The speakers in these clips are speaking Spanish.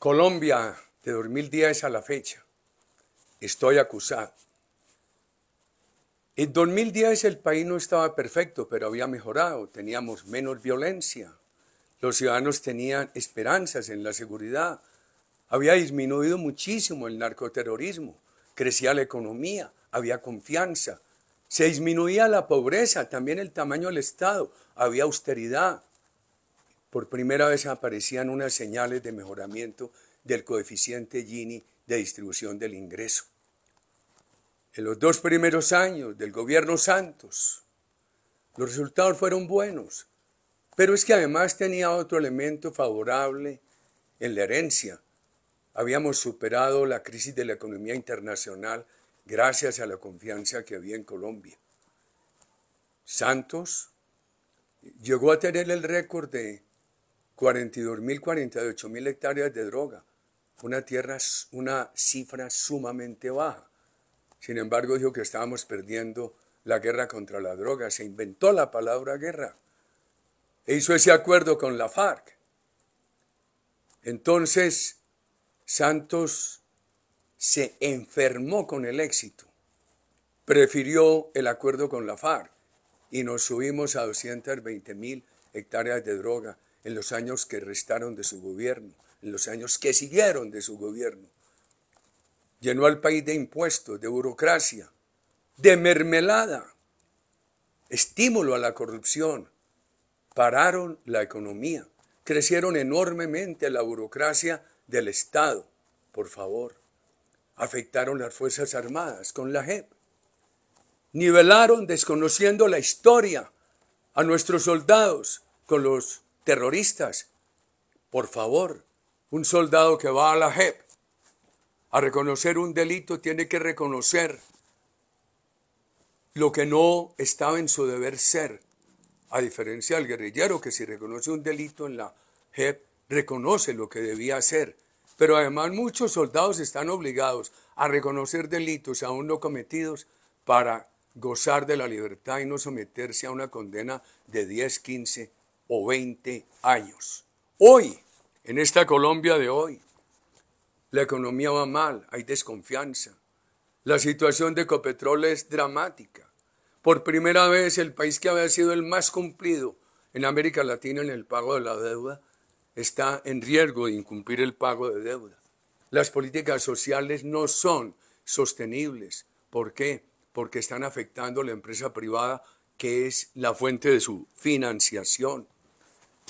Colombia, de 2010 a la fecha, estoy acusado. En 2010 el país no estaba perfecto, pero había mejorado, teníamos menos violencia, los ciudadanos tenían esperanzas en la seguridad, había disminuido muchísimo el narcoterrorismo, crecía la economía, había confianza, se disminuía la pobreza, también el tamaño del Estado, había austeridad. Por primera vez aparecían unas señales de mejoramiento del coeficiente Gini de distribución del ingreso. En los 2 primeros años del gobierno Santos, los resultados fueron buenos, pero es que además tenía otro elemento favorable en la herencia. Habíamos superado la crisis de la economía internacional gracias a la confianza que había en Colombia. Santos llegó a tener el récord de 42.000, 48.000 hectáreas de droga, una cifra sumamente baja. Sin embargo, dijo que estábamos perdiendo la guerra contra la droga. Se inventó la palabra guerra e hizo ese acuerdo con la FARC. Entonces, Santos se enfermó con el éxito, prefirió el acuerdo con la FARC y nos subimos a 220.000 hectáreas de droga en los años que restaron de su gobierno, en los años que siguieron de su gobierno. Llenó al país de impuestos, de burocracia, de mermelada, estímulo a la corrupción. Pararon la economía, crecieron enormemente la burocracia del Estado. Por favor, afectaron las Fuerzas Armadas con la JEP. Nivelaron, desconociendo la historia, a nuestros soldados con los terroristas. Por favor, un soldado que va a la JEP a reconocer un delito tiene que reconocer lo que no estaba en su deber ser, a diferencia del guerrillero que si reconoce un delito en la JEP, reconoce lo que debía hacer. Pero además muchos soldados están obligados a reconocer delitos aún no cometidos para gozar de la libertad y no someterse a una condena de 10, 15 o 20 años. Hoy, en esta Colombia de hoy, la economía va mal, hay desconfianza. La situación de Ecopetrol es dramática. Por primera vez el país que había sido el más cumplido en América Latina en el pago de la deuda está en riesgo de incumplir el pago de deuda. Las políticas sociales no son sostenibles. ¿Por qué? Porque están afectando a la empresa privada, que es la fuente de su financiación.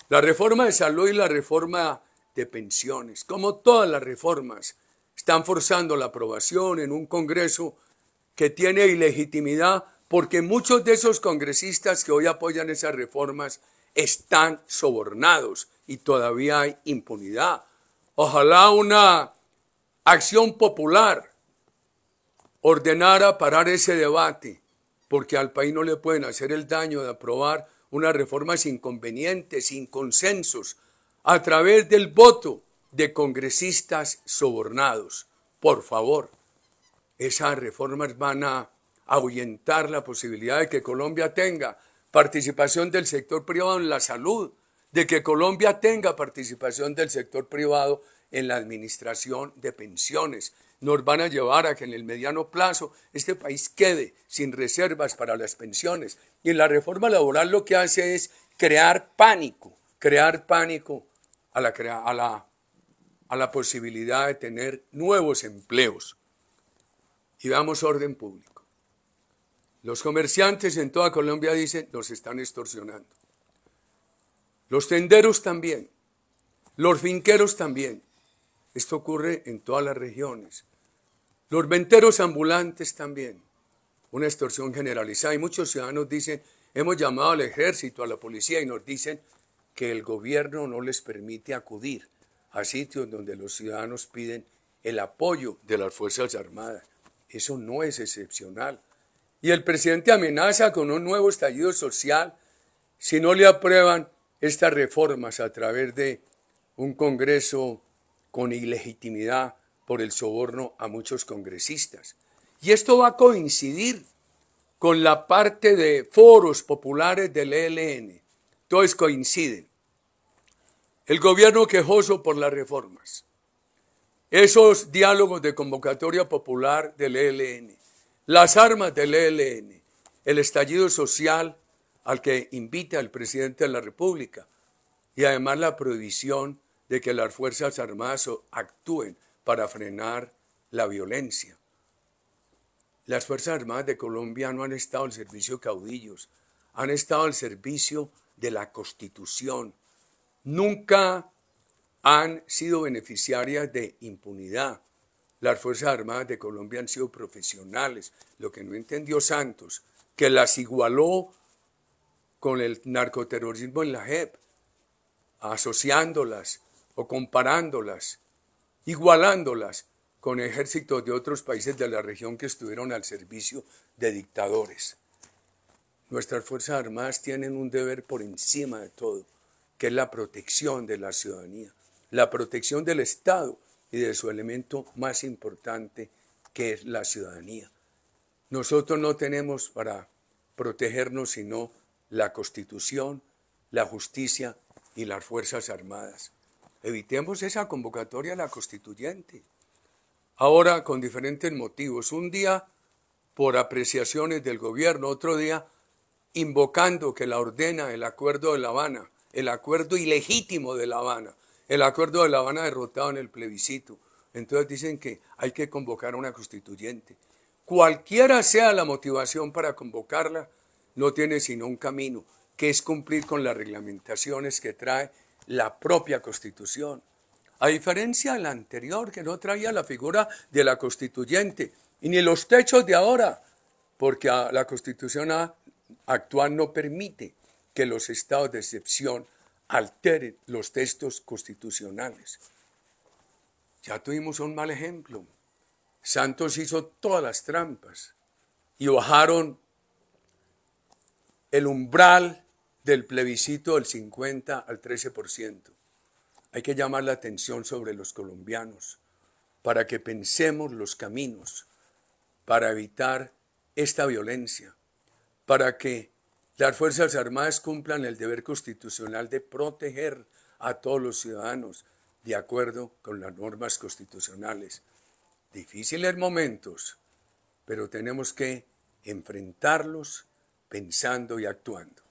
La reforma de salud y la reforma de pensiones, como todas las reformas, están forzando la aprobación en un Congreso que tiene ilegitimidad porque muchos de esos congresistas que hoy apoyan esas reformas están sobornados y todavía hay impunidad. Ojalá una acción popular ordenara parar ese debate, porque al país no le pueden hacer el daño de aprobar unas reformas inconvenientes, sin consensos, a través del voto de congresistas sobornados. Por favor, esas reformas van a ahuyentar la posibilidad de que Colombia tenga participación del sector privado en la salud, de que Colombia tenga participación del sector privado en la administración de pensiones. Nos van a llevar a que en el mediano plazo este país quede sin reservas para las pensiones. Y en la reforma laboral lo que hace es crear pánico a la posibilidad de tener nuevos empleos. Y veamos orden público. Los comerciantes en toda Colombia dicen, nos están extorsionando. Los tenderos también, los finqueros también. Esto ocurre en todas las regiones. Los venteros ambulantes también. Una extorsión generalizada. Y muchos ciudadanos dicen, hemos llamado al ejército, a la policía, y nos dicen que el gobierno no les permite acudir a sitios donde los ciudadanos piden el apoyo de las Fuerzas Armadas. Eso no es excepcional. Y el presidente amenaza con un nuevo estallido social si no le aprueban estas reformas a través de un Congreso con ilegitimidad por el soborno a muchos congresistas. Y esto va a coincidir con la parte de foros populares del ELN. Todos coinciden. El gobierno quejoso por las reformas. esos diálogos de convocatoria popular del ELN, las armas del ELN, el estallido social al que invita el presidente de la República y además la prohibición de que las Fuerzas Armadas actúen para frenar la violencia. Las Fuerzas Armadas de Colombia no han estado al servicio de caudillos, han estado al servicio de la Constitución. Nunca han sido beneficiarias de impunidad. Las Fuerzas Armadas de Colombia han sido profesionales. Lo que no entendió Santos, que las igualó con el narcoterrorismo en la JEP, asociándolas o comparándolas, igualándolas con ejércitos de otros países de la región que estuvieron al servicio de dictadores. Nuestras Fuerzas Armadas tienen un deber por encima de todo, que es la protección de la ciudadanía, la protección del Estado y de su elemento más importante, que es la ciudadanía. Nosotros no tenemos para protegernos sino la Constitución, la justicia y las Fuerzas Armadas. Evitemos esa convocatoria a la constituyente. Ahora con diferentes motivos. Un día por apreciaciones del gobierno, otro día invocando que la ordena el Acuerdo de La Habana, el acuerdo ilegítimo de La Habana, el Acuerdo de La Habana derrotado en el plebiscito. Entonces dicen que hay que convocar a una constituyente. Cualquiera sea la motivación para convocarla, no tiene sino un camino, que es cumplir con las reglamentaciones que trae la propia Constitución. A diferencia de la anterior, que no traía la figura de la constituyente, y ni los techos de ahora, porque la Constitución actual no permite que los estados de excepción alteren los textos constitucionales. Ya tuvimos un mal ejemplo. Santos hizo todas las trampas y bajaron el umbral del plebiscito del 50 al 13%. Hay que llamar la atención sobre los colombianos para que pensemos los caminos para evitar esta violencia, para que las Fuerzas Armadas cumplan el deber constitucional de proteger a todos los ciudadanos de acuerdo con las normas constitucionales. Difíciles momentos, pero tenemos que enfrentarlos pensando y actuando.